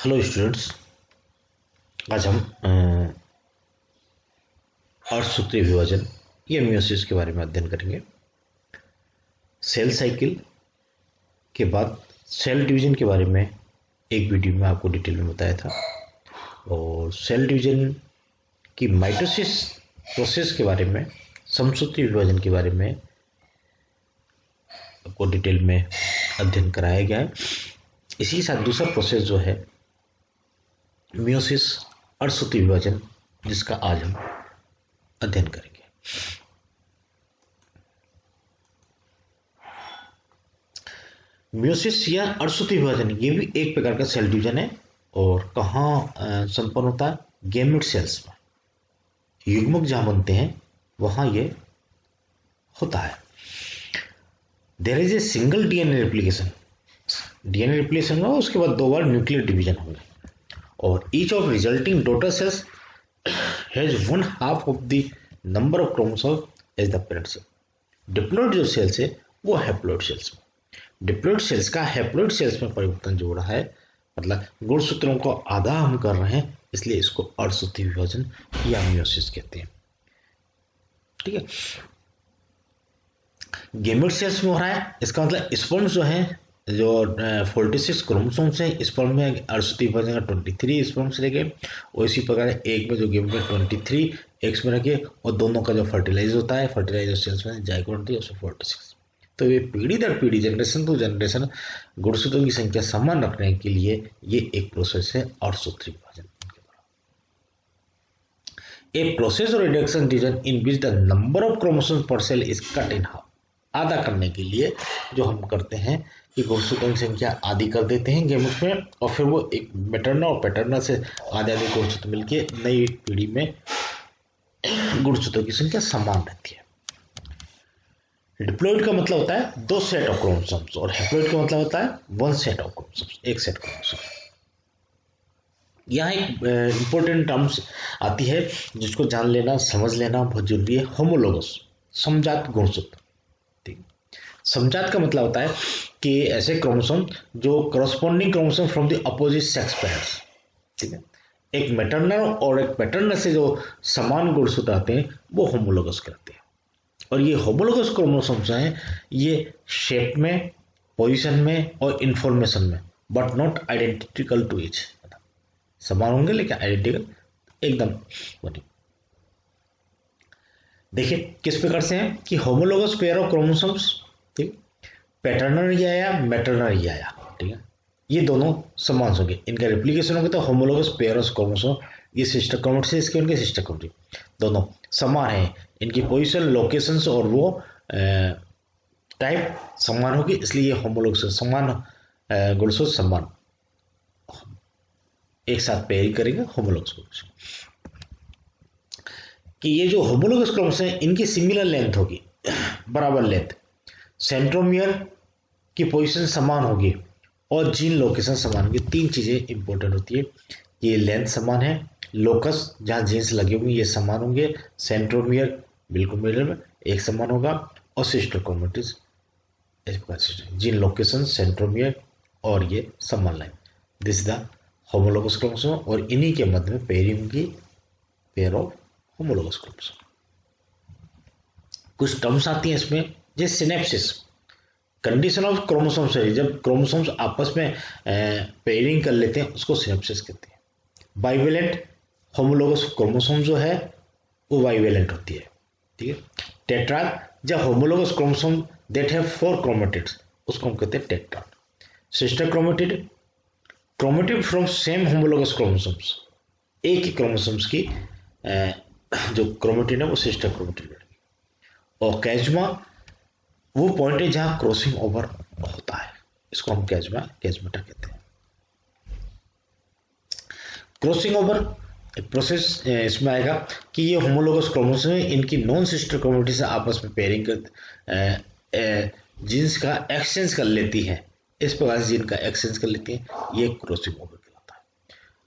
Hello students, आज हम अर्धसूत्रीय विभाजन या मियोसिस के बारे में अध्ययन करेंगे। सेल साइकिल के बाद सेल डिवीजन के बारे में एक वीडियो में आपको डिटेल में बताया था, और सेल डिवीजन की माइटोसिस प्रोसेस के बारे में, समसूत्रीय विभाजन के बारे में आपको डिटेल में अध्ययन कराया गया है। इसी के साथ दूसरा प्रोसेस जो है मियोसिस अर्धसूत्रीय विभाजन, जिसका आज हम अध्ययन करेंगे। मियोसिस या अर्धसूत्रीय विभाजन ये भी एक प्रकार का सेल डिवीजन है, और कहाँ संपन्न होता है? गैमेट सेल्स में। युग्मक जहां बनते हैं वहां ये होता है। There is a single DNA replication. DNA replication होगा, उसके बाद 2 बार न्यूक्लियर डिवीजन होंगे, और each of resulting daughter cells has 1/2 of the number of chromosomes as the parent cell. Diploid जो सेल्स है वो हैप्लॉइड सेल्स में, डिप्लॉइड सेल्स का हैप्लॉइड सेल्स में परिवर्तन जो हो रहा है, मतलब गुणसूत्रों को आधा हम कर रहे हैं, इसलिए इसको अर्धसूत्रीय विभाजन या मियोसिस कहते हैं। ठीक है, गैमेट सेल्स में हो रहा है, इसका मतलब स्पर्म जो है, जो 46 क्रोमोसोम्स है स्पर्म में, अर्धसूत्रीय विभाजन का 23 स्पर्म्स रह गए, और इसी प्रकार एक में जो गैमेट में 23 एक्स में रखे, और दोनों का जो फर्टिलाइज होता है, फर्टिलाइज सेल्स में जाइगोट होती है उसमें 46। तो ये पीढ़ी दर पीढ़ी, जनरेशन टू जनरेशन गुणसूत्रों की संख्या समान रखने के लिए ये एक प्रोसेस है अर्धसूत्रीय विभाजन। A process or reduction division in which the number of chromosomes per cell is cut in half. आधा करने के लिए जो हम करते हैं कि गुणसूत्रों की संख्या आधी कर देते हैं गैमेट में, और फिर वो एक मैटरनल और पैटर्नल से आधे आधे गुणसूत्र मिलके नई पीढ़ी में गुणसूत्रों की संख्या समान रहती है। डिप्लॉइड का मतलब होता है 2 सेट ऑफ क्रोमोसोम्स, और हैप्लॉइड का मतलब होता है 1 set of chromosomes, 1 set chromosome. यहाँ एक इंपॉर्टेंट टर्म्स आती है जिसको जान लेना, समझ लेना बहुत जरूरी है। होमोलोगस, समजात गुणसूत्र। समजात का मतलब होता है कि ऐसे क्रोमोसोम जो corresponding chromosome from the opposite sex pairs. ठीक है, एक मैटरनल और एक पैटर्नल से जो समान गुणसूत्र आते हैं वो होमोलोगस कहते हैं। और ये होमोलोगस क्रोमोसोम जो हैं ये शेप में, पोजीशन में और इंफॉर्मेशन में, but not identical to each, समान होंगे लेकिन आइडेंटिकल एकदम नहीं। देखिए किस प्रकार से है कि होमोलोगस पेयर ऑफ क्रोमोसोम्स, ठीक, पैटर्नल ये आया, मैटरनल ये आया, ठीक है, ये दोनों समान होंगे, इनका रेप्लिकेशन होगा तो होमोलोगस पेयर ऑफ क्रोमोसोम, ये सिस्टर क्रोमैटिड से इसके उनके सिस्टर क्रोमैटिड दोनों समान है, इनकी पोजीशन, लोकेशंस और वो टाइप समान होगी, इसलिए ये होमोलोगस समान गुणसूत्र समान एक साथ पेयरिंग करेंगे होमोलोगस क्रोमोसोम। कि ये जो होमोलोगस क्रोमोसोम है इनकी सिमिलर लेंथ होगी, बराबर लेंथ, सेंट्रोमियर की पोजीशन समान होगी और जीन लोकेशन समान होगी। 3 चीजें इंपॉर्टेंट होती है, ये लेंथ समान है, लोकस जहां जीन्स लगे हुए ये समान होंगे, सेंट्रोमियर बिल्कुल मिडल में एक समान होगा, और sister chromatids gene location, centromere और ये समान line, this is the homologous chromosome, और इन्हीं के मध्य में पेयरिंग होगी, पेयर ऑफ होमोलोगस क्रोमोसोम। कुछ टर्म्स आती हैं इसमें, जैसे सिनेप्सिस, कंडीशन ऑफ क्रोमोसोम्स है, जब क्रोमोसोम्स आपस में पेयरिंग कर लेते हैं उसको सिनेप्सिस कहते हैं। बाइवेलेंट होमोलोगस क्रोमोसोम जो है वो बाइवेलेंट होती है, ठीक है। टेट्राड, जब homologous chromosome that have 4 chromatids उसको हम कहते हैं tetrad. Sister chromatid, chromatid from same homologous chromosomes, एक ही क्रोमोसोम्स की जो क्रोमैटिड है वो सिस्टर क्रोमैटिड है। और कैजमा वो पॉइंट है जहां क्रॉसिंग ओवर होता है, इसको हम कैजमेटा कहते हैं। क्रॉसिंग ओवर प्रोसेस इसमें आएगा कि ये होमोलोगस क्रोमोसोम है, इनकी नॉन सिस्टर क्रोमैटिड से आपस में पेयरिंग कर जीन्स का एक्सचेंज कर लेती है, इस प्रकार से जीन का एक्सचेंज कर लेती है, ये क्रॉसिंग ओवर कहलाता है।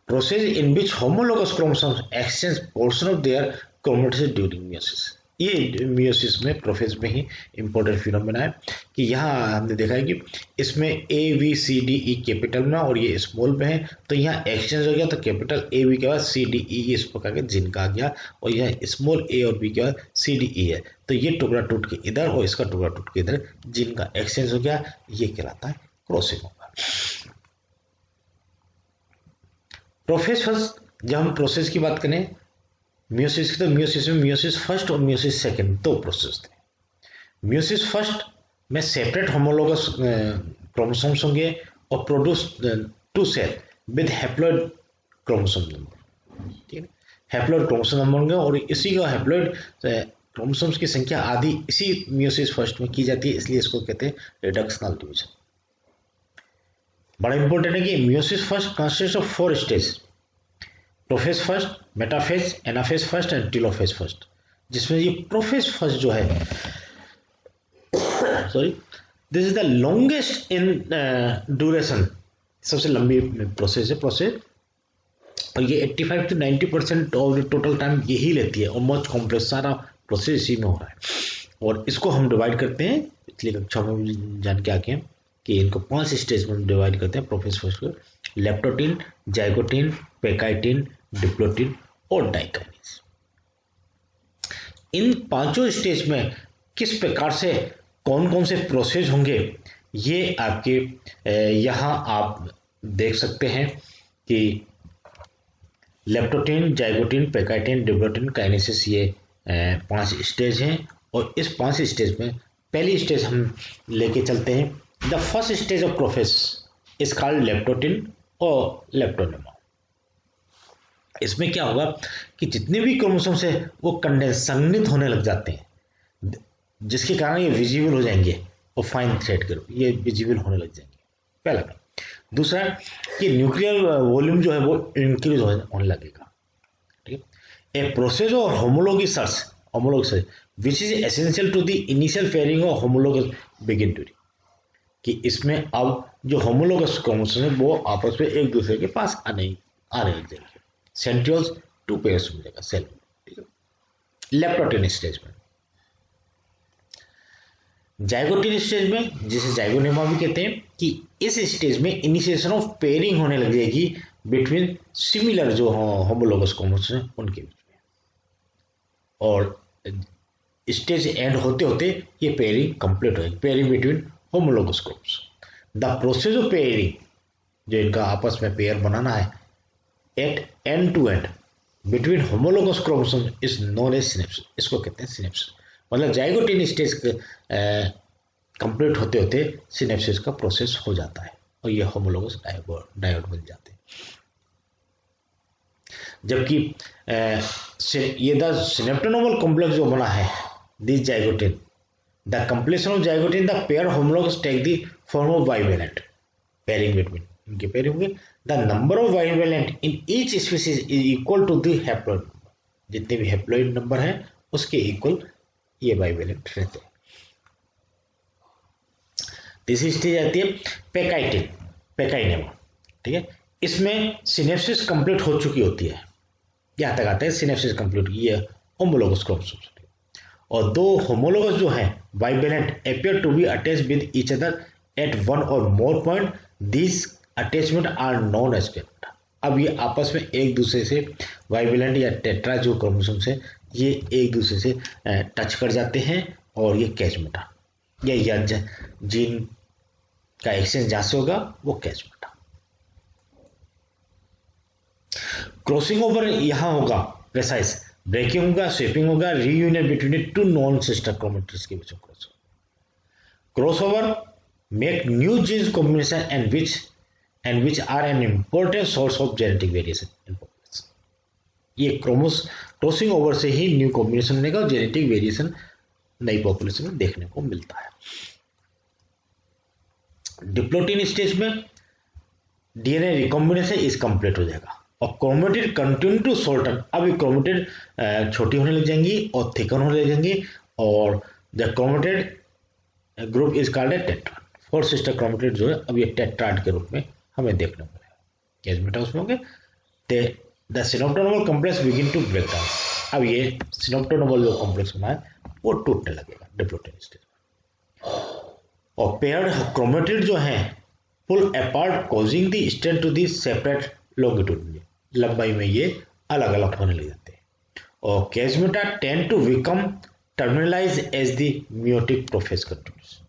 Process in which homologous chromosomes exchange portion of their chromatids during meiosis. ये मियोसिस में प्रोफेज में ही इम्पोर्टेंट फिनोमेना है कि यहाँ हमने देखा है कि इसमें ABCDE कैपिटल में और ये स्मॉल में है, तो यहाँ एक्सचेंज हो गया, तो कैपिटल AB के बाद CDE इस प्रकार के जिन का आ गया, और यहाँ स्मॉल a और b के बाद CDE है, तो ये टुकड़ा टूट के इधर और इसका टुकड़ा टूट के इधर जिन का एक्सचेंज हो गया, ये कहलाता है क्रॉसिंग ओवर। प्रोफेज फर्स्ट, जब हम प्रोसेस की बात करें मियोसिस की, तो मियोसिस में मियोसिस फर्स्ट और मियोसिस सेकंड दो प्रोसेस थे। मियोसिस फर्स्ट में सेपरेट होमोलोगस क्रोमोसोम्स होंगे और produce two cell with haploid chromosome number, ठीक है, हैप्लॉइड क्रोमोसोम नंबर होंगे, और इसी का हैप्लॉइड क्रोमोसोम्स की संख्या आधी इसी मियोसिस फर्स्ट में की जाती है, इसलिए इसको कहते हैं रिडक्शनल डिवीजन। बड़ा इंपॉर्टेंट है कि meiosis first consist of 4 stage, prophase first, metaphase, anaphase first and telophase first, जिसमें ये प्रोफेज फर्स्ट जो है sorry this is the longest in duration, सबसे लंबी प्रोसेस है प्रोसेस, और ये 85 to 90% ऑफ टोटल टाइम यही लेती है, और मोस्ट कॉम्प्लेक्स सारा प्रोसेस इसी में हो रहा है। और इसको हम डिवाइड करते हैं, पिछली कक्षा में भी जान के आके कि इनको 5 स्टेज में डिवाइड करते हैं प्रोफेज फर्स्ट को, लेप्टोटीन, जाइगोटीन, पेकाइटिन, डिप्लोटीन और डाइकाइनेज। इन पांचों स्टेज में किस प्रकार से कौन कौन से प्रोसेस होंगे, ये आपके यहाँ आप देख सकते हैं कि लेप्टोटीन, जाइगोटीन, पेकाइटिन, डिप्लोटीन, काइनेसिस, ये 5 स्टेज हैं, और इस 5 स्टेज में पहली स्टेज हम लेके चलते हैं। The first stage of prophase is called leptotene और लेप्टोनेमा। इसमें क्या होगा कि जितने भी क्रोमोसोम्स है वो कंडेंस संघनित होने लग जाते हैं, जिसके कारण ये विजिबल हो जाएंगे और फाइन थ्रेड के रूप ये विजिबल होने लग जाएंगे, पहला। दूसरा कि न्यूक्लियर वॉल्यूम जो है वो इंक्रीज होने लगेगा, ठीक है। A process of homologous which is essential to the initial pairing of homologous begin to, कि इसमें अब जो होमोलोगस क्रोमोसोम है वो आपस में एक दूसरे के पास आने लग जाएंगे, सेंट्रियोल्स 2 पेयर्स हो जाएगा सेल, ठीक है। लेप्टोटीन स्टेज में, जाइगोटीन स्टेज में, जिसे जाइगोनेमा भी कहते हैं, कि इस स्टेज में इनिशिएशन ऑफ पेयरिंग होने लग जाएगी बिटवीन सिमिलर जो होमोलोगस क्रोमोसोम है उनके बीच में, और स्टेज एंड होते होते ये पेयरिंग कंप्लीट होगी, pairing between homologous chromosome. The process of pairing, जो इनका आपस में पेयर बनाना है, at end to end between homologous chromosome is known as synapsis, इसको कहते हैं सिनेप्सिस। मतलब जाइगोटीन स्टेज कंप्लीट होते होते सिनेप्सिस का प्रोसेस हो जाता है और ये होमोलोगस डायोड बन जाते हैं। जबकि ये द सिनेप्टोनोमल कॉम्प्लेक्स जो बना है this zygotene, the completion of zygotene the pair homologous take the form of bivalent pairing between, इनके पेयरिंग होंगे। The number of bivalent in each species is equal to the haploid, जितने भी haploid number हैं उसके equal ये bivalent रहते हैं। तीसरी स्टेज आती है पेकाइनेमा, ठीक है। इसमें सिनेप्सिस कंप्लीट हो चुकी होती है, यहां तक आते हैं सिनेप्सिस कंप्लीट, ये होमोलोगस क्रोमोसोम, और दो होमोलोगस जो हैं bivalent appear to be attached with each other at one or more point, this attachment are known as कैप्टा। अब ये आपस में एक दूसरे से बाइवेलेंट या टेट्रा जो क्रोमोसोम्स है ये एक दूसरे से टच कर जाते हैं और ये कैचमेटा या जीन का एक्सचेंज जहां से होगा वो कैचमेटा। क्रॉसिंग ओवर यहां होगा, प्रेसाइज ब्रेकिंग होगा, स्वेपिंग होगा, reunion between two non sister chromatids के बीच में crossover make new genes combination and which are an important source of genetic variation in population. ये क्रॉसिंग ओवर से ही न्यू कॉम्बिनेशन बनेगा और जेनेटिक वेरिएशन नई पॉपुलेशन में देखने को मिलता है। डिप्लोटीन स्टेज में डीएनए रिकॉम्बिनेशन इस कंप्लीट हो जाएगा और क्रोमेटिड कंटिन्यू टू शॉर्टन। अब ये क्रोमेटिड छोटी होने लग जाएंगी और थिकन होने लग जाएंगी और the chromatid group is called a tetrad. 4 sister chromatid जो है अब ये टेट्राड के रूप में हमें देखने को मिलेगा। कैचमेटा उसमें होंगे। The synaptonemal complex begin to break down. अब ये सिनेप्टोनोबल जो कॉम्प्लेक्स बना है वो टूटने लगेगा डिप्लोइड स्टेज में। और पेयर्ड क्रोमेटिड जो है pull apart causing the strand to the separate longitude में, लंबाई में ये अलग अलग होने लग जाते हैं। और chiasmata tend to become terminalize as the meiotic prophase continues,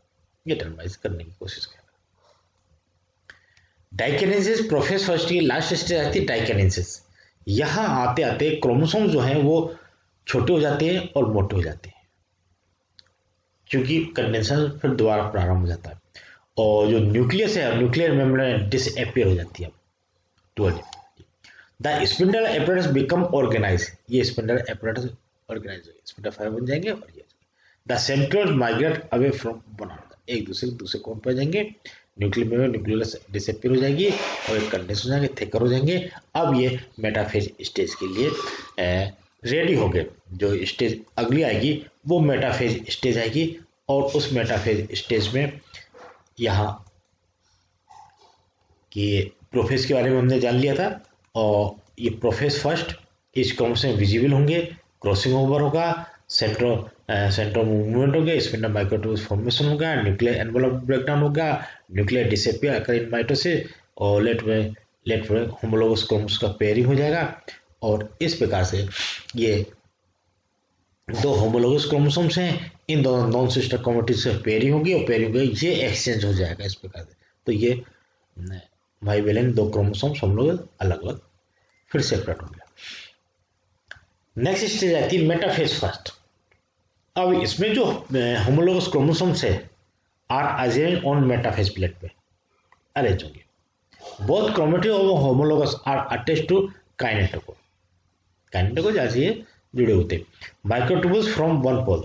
ये टर्मिनलाइज करने की कोशिश कर रहा है। डाइकेनेसिस प्रोफेज फर्स्ट की लास्ट स्टेज आती है डाइकेनेसिस। यहां आते आते क्रोमोसोम जो है वो छोटे हो जाते हैं और मोटे हो जाते हैं, क्योंकि कंडेंसेशन फिर दोबारा प्रारंभ हो जाता है और जो न्यूक्लियस है न्यूक्लियर मेम्ब्रेन डिसअपियर हो जाती है। The spindle apparatus become organize, ये स्पिंडल एपरेटस ऑर्गेनाइज हो गया, स्पिंडल फाइबर बन जाएंगे और ये the centroid migrate away from one another, एक दूसरे कोण पर जाएंगे, न्यूक्लियस डिसअपियर हो जाएगी और एक कंडेंस हो जाएंगे, थिकर हो जाएंगे। अब ये मेटाफेज स्टेज के लिए रेडी हो गए। जो स्टेज अगली आएगी वो मेटाफेज स्टेज आएगी और उस मेटाफेज स्टेज में यहाँ कि प्रोफेज के बारे में हमने जान लिया था और ये प्रोफेज फर्स्ट इस क्रोमोसोम विजिबल होंगे, क्रॉसिंग ओवर होगा, सेंट्रो मूवमेंट होगा, स्पिंडल माइक्रोट्यूब्यूल्स फॉर्मेशन होगा, न्यूक्लियर एनवेलप ब्रेकडाउन होगा, न्यूक्लियर डिसअपियर अकर इन माइटोसिस और लेट होमोलोगस क्रोमोसोम्स का पेयरिंग हो जाएगा। और इस प्रकार से ये दो होमोलोगस क्रोमोसोम्स हैं, इन दोनों नॉन सिस्टर क्रोमेटिड से पेयरिंग होगी और पेयरिंग होगी ये एक्सचेंज हो जाएगा इस प्रकार से। तो ये बाइवेलेंट दो क्रोमोसोम्स हम लोग अलग अलग फिर सेपरेट हो गया। नेक्स्ट स्टेज आती है मेटाफेज फर्स्ट। अब इसमें जो होमोलोगस क्रोमोसोम्स है are arranged on metaphase plate पे अरेंज होंगे। बोथ क्रोमेटिड और homologous are attached to kinetochore, kinetochore जैसे ये जुड़े होते हैं। Microtubules from one pole,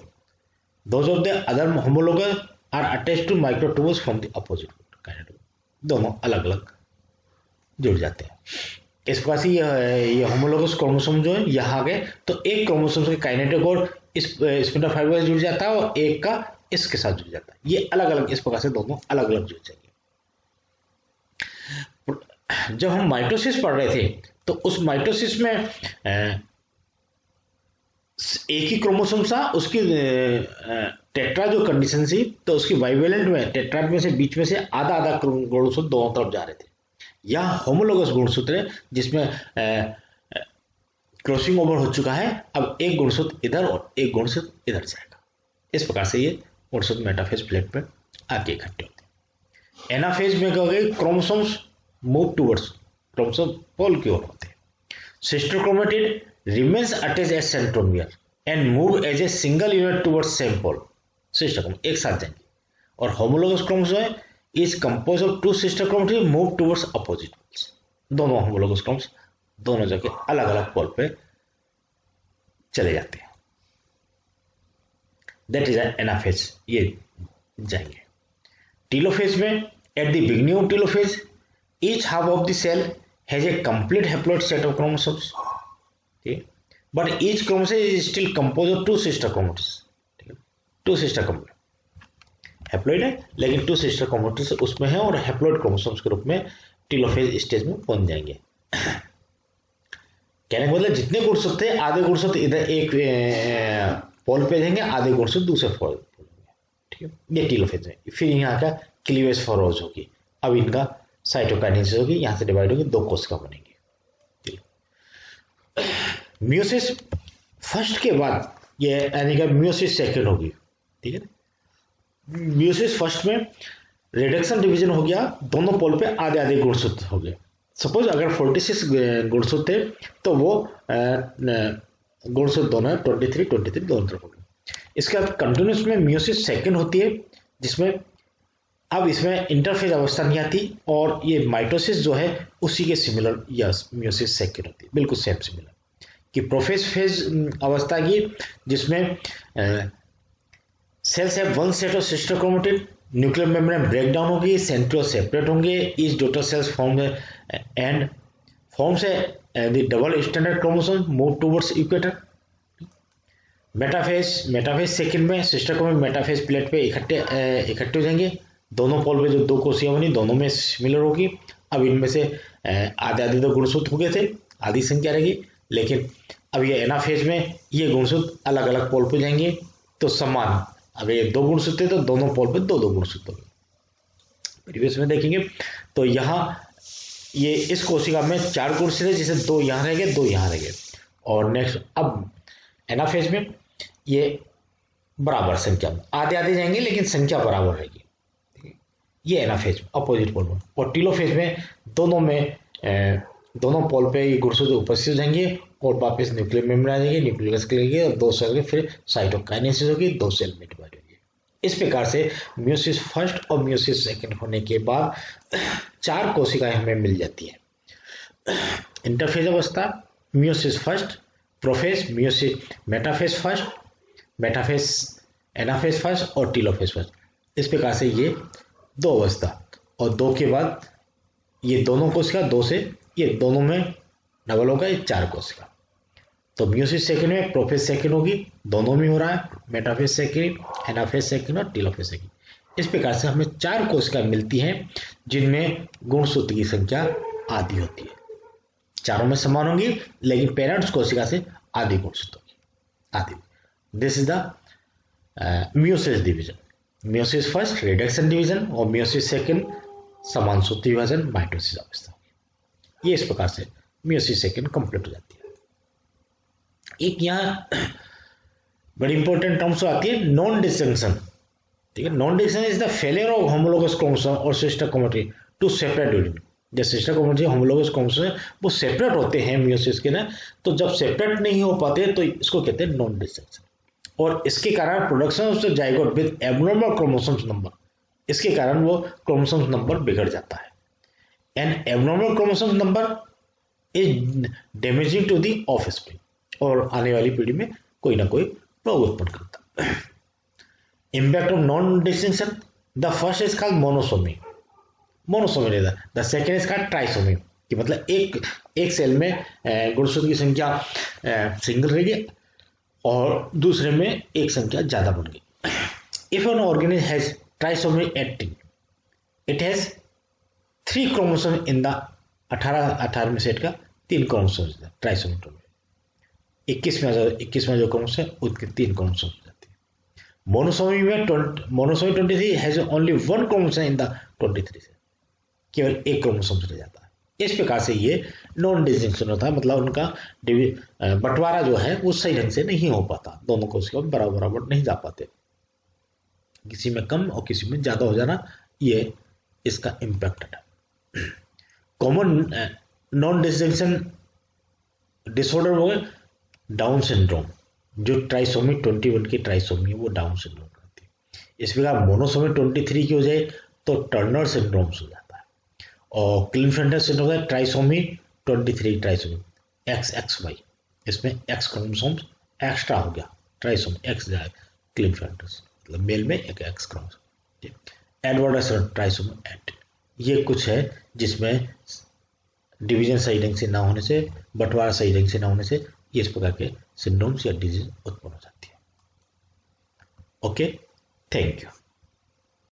those of the other homologous are attached to microtubules from the opposite kinetochore, दोनों अलग अलग जुड़ जाते हैं। इस प्रकार से ये होमोलोगस क्रोमोसोम जो है यहाँ गए तो एक क्रोमोसोम के काइनेटोकोर इस स्पिंडल फाइबर से जुड़ जाता है और एक का इसके साथ जुड़ जाता है, ये अलग अलग इस प्रकार से दोनों अलग अलग जुड़ जाएंगे। जब हम माइटोसिस पढ़ रहे थे तो उस माइटोसिस में एक ही क्रोमोसोम था, उसकी टेट्रा जो कंडीशन थी तो उसकी बाइवेलेंट में टेट्राड में से बीच में से आधा आधा गुणसूत्र दोनों तरफ जा रहे थे। यह होमोलोगस गुणसूत्र है जिसमें क्रॉसिंग ओवर हो चुका है, अब एक गुणसूत्र इधर और एक गुणसूत्र इधर जाएगा। इस प्रकार से ये गुणसूत्र मेटाफेज प्लेट पर आके इकट्ठे होते हैं। एनाफेज में क्या हो गई, क्रोमोसोम्स मूव टुवर्ड्स, क्रोमोसोम पोल की ओर होते हैं। Sister chromatid remains attached as centromere and move as a single unit towards same pole, sister chromatid एक साथ जाएंगे। और होमोलोगस क्रोमोसोम है is compose of two sister chromatid move towards opposite poles, दोनों homologous chromosome दोनों जगह अलग अलग पोल पे चले जाते हैं। दैट इज एनाफेज, ये जाएंगे। टीलोफेज में at the beginning of telophase each half of the cell has a complete haploid set of chromosomes, but each chromosome is still composed of two sister chromosomes, two sister chromosome haploid है लेकिन to sister chromosomes उसमें है और haploid chromosomes के रूप में telophase stage में पहुंच जाएंगे। कहने का मतलब जितने गुणसूत्र थे आधे गुणसूत्र इधर एक पोल पे जाएंगे, आधे गुणसूत्र दूसरे पोल पे, ठीक है, ये टीलोफेज में। फिर यहाँ का क्लीवेज फॉरवर्ड होगी, अब इनका साइटोकाइनेसिस होगी, यहाँ से डिवाइड होगी, दो कोशिका बनेंगे। मियोसिस फर्स्ट के बाद ये यानी कि मियोसिस सेकंड होगी, ठीक है। मियोसिस फर्स्ट में रिडक्शन डिवीजन हो गया, दोनों पोल पे आधे आधे गुणसूत्र हो गए। सपोज अगर 46 गुणसूत्र थे तो वो गुणसूत्र दोनों 23 दोनों तरफ हो गए। इसके बाद कंटिन्यूस में मियोसिस सेकंड होती है जिसमें अब इसमें इंटरफेज अवस्था नहीं आती और ये माइटोसिस जो है उसी के सिमिलर यस मियोसिस सेकंड होती है, बिल्कुल सेम सिमिलर कि प्रोफेज फेज अवस्था की जिसमें cells have one set of sister chromatid, nuclear membrane break down होगी, सेंट्रियोल सेपरेट होंगे, each daughter cells form and forms the double standard chromosome move towards equator. Metaphase second में sister chromatid metaphase plate पे इकट्ठे हो जाएंगे, दोनों पोल पे जो दो कोशिकाएं बनी दोनों में सिमिलर होगी। अब इनमें से आधे आधे दो गुणसूत्र हो गए थे, आधी संख्या रहेगी, लेकिन अब ये एनाफेज में ये गुणसूत्र अलग अलग पोल पे जाएंगे तो समान, अगर ये 2 गुणसूत्र है तो दोनों पोल पे 2 2 गुणसूत्र होंगे। प्रीवियस में देखेंगे तो यहाँ ये इस कोशिका में 4 गुणसूत्र है, जैसे 2 यहाँ रह गए 2 यहाँ रह गए। और नेक्स्ट अब एनाफेज में ये बराबर संख्या आधे आधे जाएंगे लेकिन संख्या बराबर रहेगी, ये एनाफेज अपोजिट पोल में। और टीलोफेज में दोनों पोल पे ये गुणसूत्र उपस्थित हो जाएंगे और वापस न्यूक्लियर मेम्ब्रेन आ जाएंगे, न्यूक्लियस के लिए और 2 सेल के फिर साइटोकाइनेसिस होगी, 2 सेल में डिवाइड होगी। इस प्रकार से मियोसिस फर्स्ट और मियोसिस सेकंड होने के बाद 4 कोशिकाएं हमें मिल जाती है। इंटरफेज अवस्था, meiosis first, prophase, meiosis metaphase first, metaphase anaphase first और टीलोफेज फर्स्ट। इस प्रकार से ये 2 अवस्था, और 2 के बाद ये दोनों कोशिका 2 से ये दोनों में डबल होगा, ये 4 कोशिका। तो मियोसिस सेकंड में प्रोफेज सेकंड होगी, दोनों में हो रहा है, मेटाफेज सेकंड, एनाफेज सेकंड और टीलोफेज सेकंड। इस प्रकार से हमें 4 कोशिका मिलती हैं जिनमें गुणसूत्र की संख्या आधी होती है। चारों में समान होगी लेकिन पेरेंट्स कोशिका से आधी गुणसूत्र होगी, आधी। This is the meiosis division. Meiosis first reduction division और मियोसिस सेकंड समान सूत्र विभाजन माइटोसिस अवस्था। ये इस प्रकार से मियोसिस सेकंड कंप्लीट हो जाती है। एक यहाँ बड़ी इंपॉर्टेंट टर्म्स आती है नॉन डिस्जंक्शन, ठीक है। Non disjunction is the failure of homologous chromosome or sister chromatin to separate unit. जब सिस्टर क्रोमैटिन होमोलोगस क्रोमोसोम वो सेपरेट होते हैं मियोसिस के ना, तो जब सेपरेट नहीं हो पाते तो इसको कहते हैं नॉन डिस्जंक्शन। और इसके कारण production of zygote with abnormal chromosomes number, इसके कारण वो क्रोमोसोम्स नंबर बिगड़ जाता है। And abnormal chromosomes number is damaging to the offspring, और आने वाली पीढ़ी में कोई ना कोई रोग उत्पन्न करता है। Impact of non distinction, the first is called monosomy, monosomy रहता, the second is called trisomy, कि मतलब एक सेल में गुणसूत्र की संख्या सिंगल रहेगी और दूसरे में एक संख्या ज्यादा बन गई। If an organism has trisomy 18, it has 3 chromosome in the 18वें सेट का 3 क्रोमोसोम ट्राइसोमी। 21वां जो क्रोमोसोम उसके 3 क्रोमोसोम जाती है। मोनोसोमी में monosomy 23 has only 1 chromosome in the 23 से, केवल 1 क्रोमोसोम रह जाता है। इस प्रकार से ये नॉन डिस्टिंक्शन होता है, मतलब उनका बंटवारा जो है वो सही ढंग से नहीं हो पाता, दोनों कोशिका बराबर बराबर नहीं जा पाते, किसी में कम और किसी में ज्यादा हो जाना, ये इसका इम्पैक्ट है। कॉमन नॉन डिस्टिंक्शन डिसऑर्डर हो गए डाउन सिंड्रोम, जो ट्राइसोमी 21 की ट्राइसोमी है वो डाउन सिंड्रोम करती है। इस प्रकार मोनोसोमी 23 की हो जाए तो टर्नर सिंड्रोम हो जाता है, और क्लिनफेल्टर सिंड्रोम है ट्राइसोमी 23 ट्राइसोमी XXY, इसमें X क्रोमोसोम एक्स्ट्रा हो गया, ट्राइसोमी X जाए क्लिनफेल्टर, मतलब मेल में एक X क्रोमोसोम। एडवर्ड ट्राइसोमी 8, ये कुछ है जिसमें डिवीजन सही ढंग से ना होने से, बंटवारा सही ढंग से ना होने से ये इस प्रकार के सिंड्रोम्स या डिजीज उत्पन्न हो जाती है। Okay, thank you.